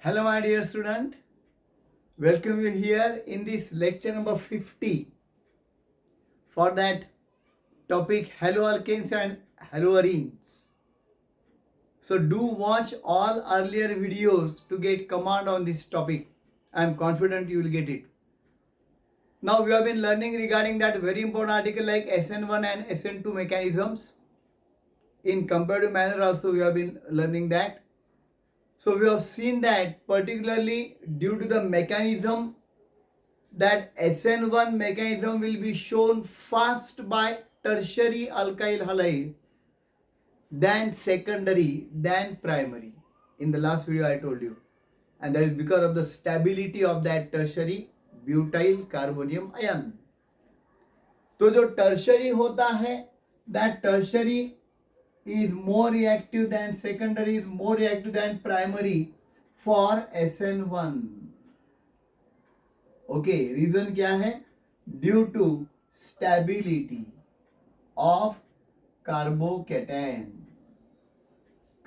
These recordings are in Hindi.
Hello, my dear student. Welcome you here in this lecture number 50 for that topic haloalkanes and haloarenes. So do watch all earlier videos to get command on this topic. I am confident you will get it. Now we have been learning regarding that very important article like SN1 and SN2 mechanisms. In comparative manner also we have been learning that. So we have seen that particularly due to the mechanism that SN1 mechanism will be shown first by tertiary alkyl halide than secondary than primary. In the last video I told you, and that is because of the stability of that tertiary butyl carbonium ion. तो जो tertiary होता है, that tertiary is more reactive than secondary, is more reactive than primary for SN1. Okay reason क्या है? Due to stability of carbocation.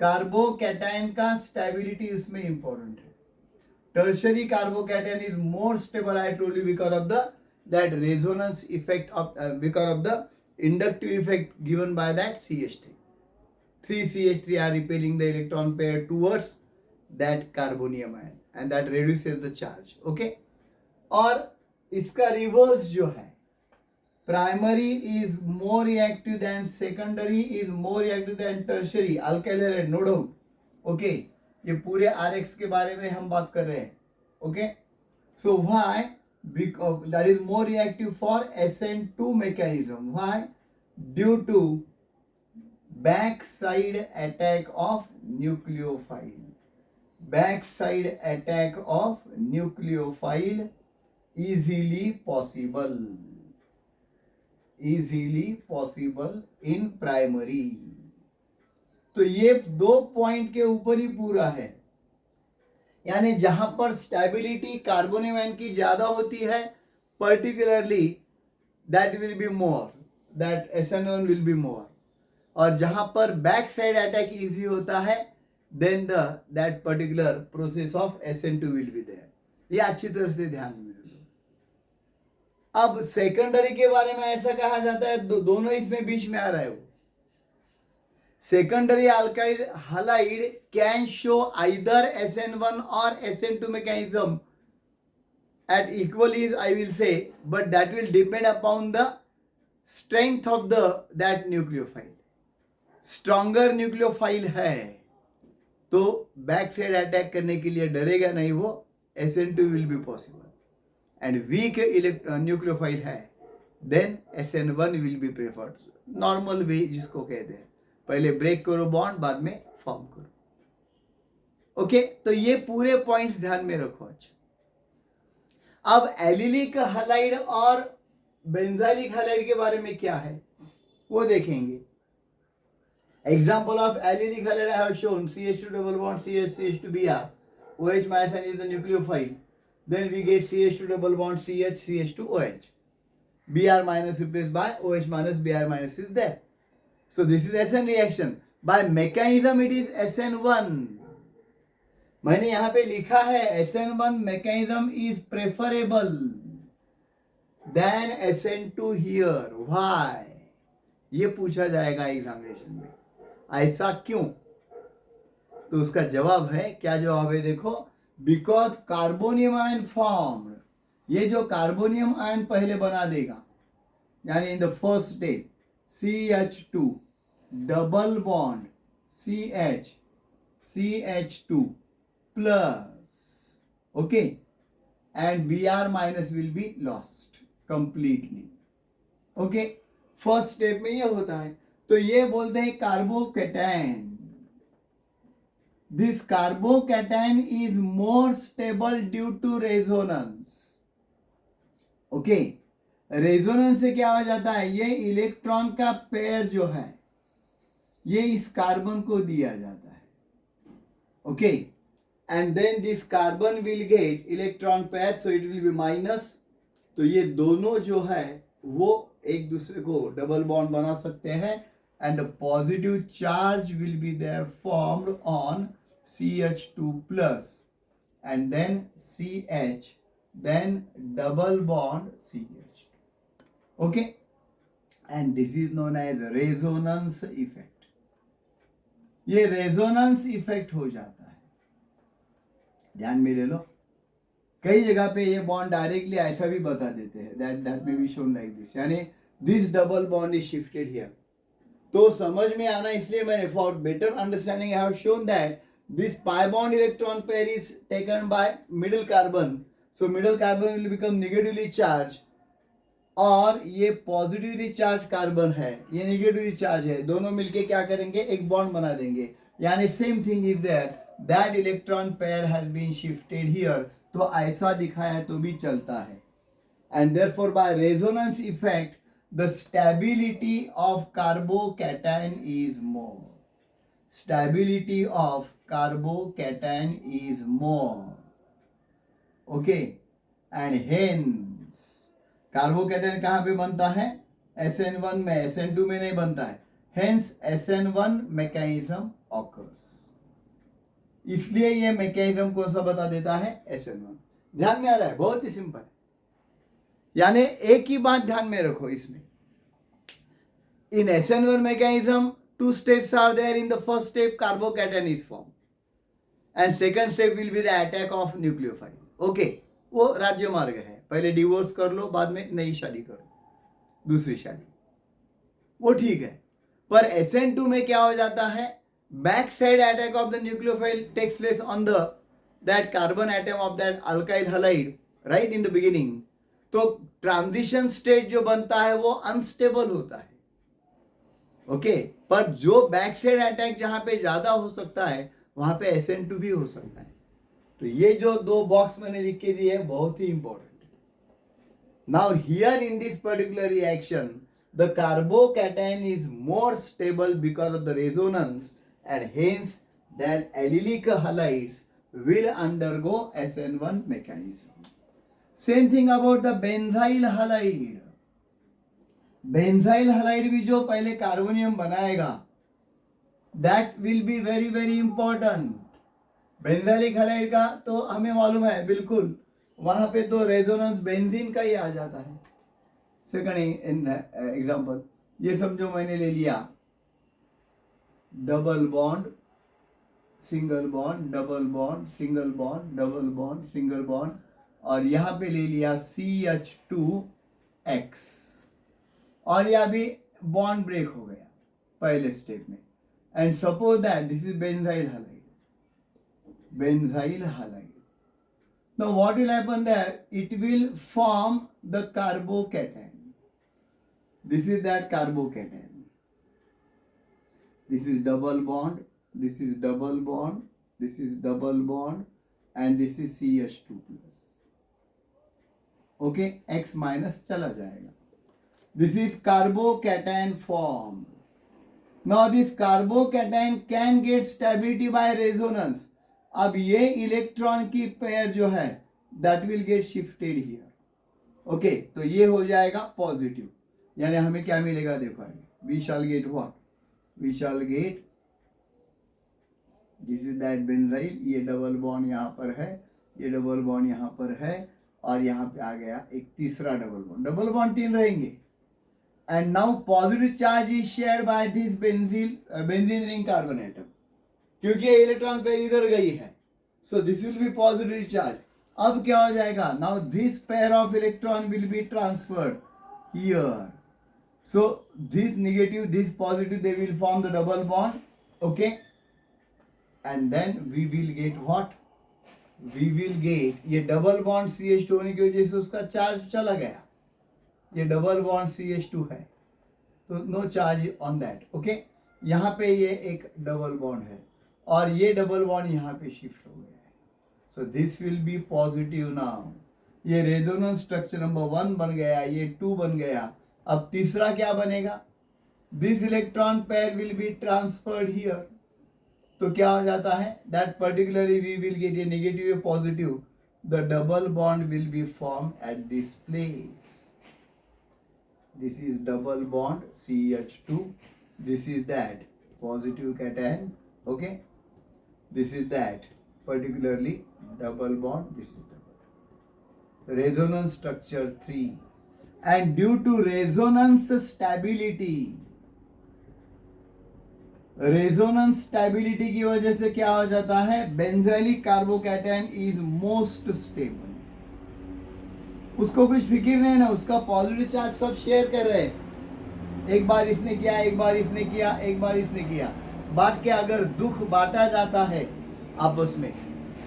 Carbocation का स्टेबिलिटी इसमें इंपॉर्टेंट है. Tertiary carbocation is more stable, I told you, because of the that resonance effect of because of the inductive effect given by that CH3. 3 CH3 are repelling the electron pair towards that carbonium ion and that reduces the charge. Okay. और इसका रिवर्स जो है, primary is more reactive than secondary, is more reactive than tertiary alkyl halide, no doubt. Okay, ये पूरे RX के बारे में हम बात कर रहे हैं. Okay, so why? Because that is more reactive for SN2 mechanism. Why? Due to back side attack of nucleophile. Back side attack of nucleophile easily possible in primary. तो ये दो पॉइंट के ऊपर ही पूरा है, यानी जहां पर स्टेबिलिटी कार्बोनियम आयन की ज्यादा होती है, particularly that will be more, that SN1 will be more. और जहां पर बैक साइड अटैक इजी होता है, then that particular process of SN2 will be there. ये अच्छी तरह से ध्यान में. अब सेकेंडरी के बारे में ऐसा कहा जाता है, दोनों इसमें बीच में आ रहा है. वो secondary alkyl halide can show either SN1 और SN2 mechanism at equal is, I will say, but that will depend upon the strength of that nucleophile. Stronger nucleophile है तो बैक साइड अटैक करने के लिए डरेगा नहीं वो, SN2 will be possible. and weak nucleophile है, then SN1 will be preferred. Normal way जिसको कहते हैं, पहले ब्रेक करो बॉन्ड, बाद में फॉर्म करो. ओके, तो ये पूरे पॉइंट्स ध्यान में रखो. अच्छा, अब एलिलिक हैलाइड और बेंजाइलिक हैलाइड के बारे में क्या है वो देखेंगे. Example of allylic halide I have shown CH2 double bond CH2Br, OH minus is the nucleophile. Then we get CH2 double bond CH2OH. Br minus replaced by OH minus, Br minus is there. So this is SN reaction. By mechanism it is SN1. मैंने यहाँ पे लिखा है SN1 mechanism is preferable than SN2 here. Why? ये पूछा जाएगा एग्जामिनेशन में. ऐसा क्यों? तो उसका जवाब है, क्या जवाब है देखो. बिकॉज कार्बोनियम आयन फॉर्म्ड, ये जो कार्बोनियम आयन पहले बना देगा, यानी in the first step CH2 double bond CH2 plus, okay, and Br minus will be lost completely. Okay, first step में ये होता है. तो ये बोलते हैं carbocation. This carbocation is more stable due to resonance. Okay, resonance से क्या हो जाता है, ये इलेक्ट्रॉन का पेयर जो है ये इस कार्बन को दिया जाता है. Okay, and then this carbon will get electron pair, so it will be minus. तो ये दोनों जो है वो एक दूसरे को डबल बॉन्ड बना सकते हैं, and positive charge will be there formed on CH2 plus, and then CH, then double bond CH. Okay, and this is known as resonance effect. ये रेजोनेंस इफेक्ट हो जाता है, ध्यान में ले लो. कई जगह पे ये बॉन्ड डायरेक्टली ऐसा भी बता देते हैं, that may be shown like this, यानी this double bond is shifted here. तो समझ में आना इसलिए मैंने for better understanding I have shown that this pi bond electron pair is taken by middle carbon, so middle carbon will become negatively charge, और ये पॉजिटिवली चार्ज कार्बन है, ये नेगेटिवली चार्ज है, दोनों मिलके क्या करेंगे, एक बॉन्ड बना देंगे. यानी same thing is there, that electron pair has been shifted here. तो ऐसा दिखाया तो भी चलता है. And therefore by resonance effect the stability of carbocation is more. Stability of carbocation is more. Okay, and hence carbocation कहाँ पे बनता है, SN1 में, SN2 में नहीं बनता है. Hence SN1 mechanism occurs. इसलिए ये मैकेनिज्म कौन सा बता देता है, SN1. ध्यान में आ रहा है, बहुत ही सिंपल है. यानी एक ही बात ध्यान में रखो इसमें. इन SN1 mechanism 2 steps are there. In the first step carbocation is formed and second step will be the attack of nucleophile. Okay, वो राज्य मार्ग है. पहले डिवोर्स कर लो, बाद में नई शादी करो, दूसरी शादी, वो ठीक है. पर SN2 में क्या हो जाता है, back side attack of the nucleophile takes place on the that carbon atom of that alkyl halide right in the beginning. तो ट्रांजिशन स्टेट जो बनता है वो अनस्टेबल होता है. ओके, पर जो बैक साइड अटैक जहां पे ज्यादा हो सकता है वहां पे SN2 भी हो सकता है. तो ये जो दो बॉक्स मैंने लिख के दिए है बहुत ही important. Now here in this particular reaction, the carbocation is more stable because of the resonance, and hence that allylic halides will undergo SN1 mechanism. Same thing about the benzyl halide. Benzyl halide भी जो पहले कार्बोनियम बनाएगा, that will be very very important. Benzylic halide का तो हमें मालूम है बिल्कुल, वहां पे तो रेजोनेंस बेंजीन का ही आ जाता है. सेकंड एग्जांपल ये समझो, मैंने ले लिया double bond single bond, double bond single bond, double bond single bond, और यहाँ पे ले लिया CH2X, और यह भी बॉन्ड ब्रेक हो गया पहले स्टेप में. And suppose that this is benzyl halide. Benzyl halide. Now what will happen there? It will form the carbocation. This is that carbocation. This is double bond, this is double bond, this is double bond, and this is CH2 plus. Okay, X minus चला जाएगा. This is carbocation form. Now this carbocation can get stability by resonance. अब ये इलेक्ट्रॉन की पेयर जो है that will get shifted here. Okay, तो ये हो जाएगा पॉजिटिव. यानी हमें क्या मिलेगा, देखो आगे, we shall get what, we shall get this is that benzyl. ये डबल बॉन्ड यहाँ पर है, ये डबल बॉन्ड यहाँ पर है, और यहाँ पे आ गया एक तीसरा डबल बॉन्ड. डबल बॉन्ड 3 रहेंगे. And now positive charge is shared by this benzene ring carbon atom, क्योंकि ये इलेक्ट्रॉन पेयर इधर गई है. So this will be positive charge. अब क्या हो जाएगा, now this pair of electron will be transferred here. So this negative, this positive, they will form the double bond. Okay, and then we will get what, we will get ये डबल बॉन्ड CH2 होने की वजह से उसका चार्ज चला गया. ये डबल बॉन्ड CH2 है तो no charge on that. Okay, यहाँ पे ये एक डबल बॉन्ड है और ये डबल बॉन्ड यहाँ पे शिफ्ट हो गया है. So this will be positive. Now ये रेजोनेंस स्ट्रक्चर नंबर 1 बन गया, ये 2 बन गया. अब तीसरा क्या बनेगा, this electron pair will be transferred here. तो क्या हो जाता है, that particularly we will get ये negative positive, the double bond will be form at this place. This is double bond CH2, this is that positive cation. Okay, this is that particularly double bond, this is double. Resonance structure 3, and due to resonance stability की वजह से क्या हो जाता है, benzylic carbocation is most stable. उसको कुछ फिक्र नहीं ना, उसका पॉजिटिव चार्ज सब शेयर कर रहे हैं. एक बार इसने किया, एक बार इसने किया, एक बार इसने किया, बांट के अगर दुख बांटा जाता है आपस में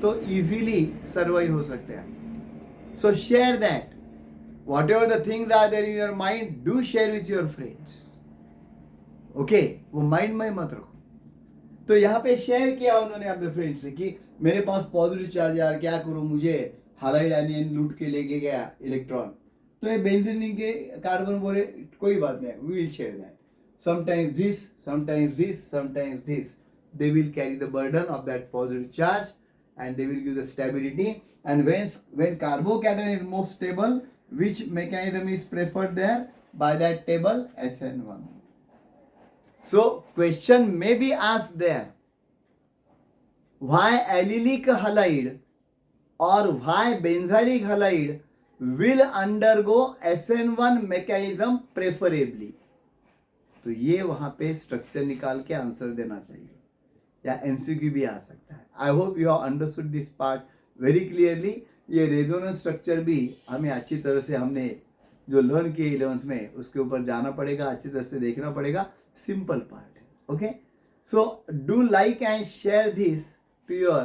तो इजीली सर्वाइव हो सकते हैं. So share that, whatever the things are there in your mind, do share with your friends. Okay, वो माइंड में मत रखो. तो यहाँ पे शेयर किया उन्होंने अपने फ्रेंड से कि मेरे पास पॉजिटिव चार्ज यार, क्या करूं, मुझे हालाइड एनियन लूट के लेके गया इलेक्ट्रॉन. तो ये बेंजीन के कार्बन बोले कोई बात नहीं, we will share that. Sometimes this, sometimes this, sometimes this, they will carry the burden of that positive charge and they will give the stability. And when carbocation is most stable, which mechanism is preferred there? By that table, SN1. So question may be asked there, why allylic halide or why benzylic halide will undergo SN1 mechanism preferably? तो ये वहां पे स्ट्रक्चर निकाल के आंसर देना चाहिए, या एमसीक्यू भी आ सकता है. I hope you have understood this part very clearly. ये रेजोनेंस स्ट्रक्चर भी हमें अच्छी तरह से, हमने जो लर्न किए 11th में, उसके ऊपर जाना पड़ेगा, अच्छी तरह से देखना पड़ेगा. सिंपल पार्ट है. Okay, so do like and share this to your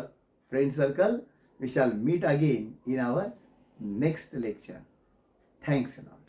friend circle. We shall meet again in our next lecture. Thanks a lot.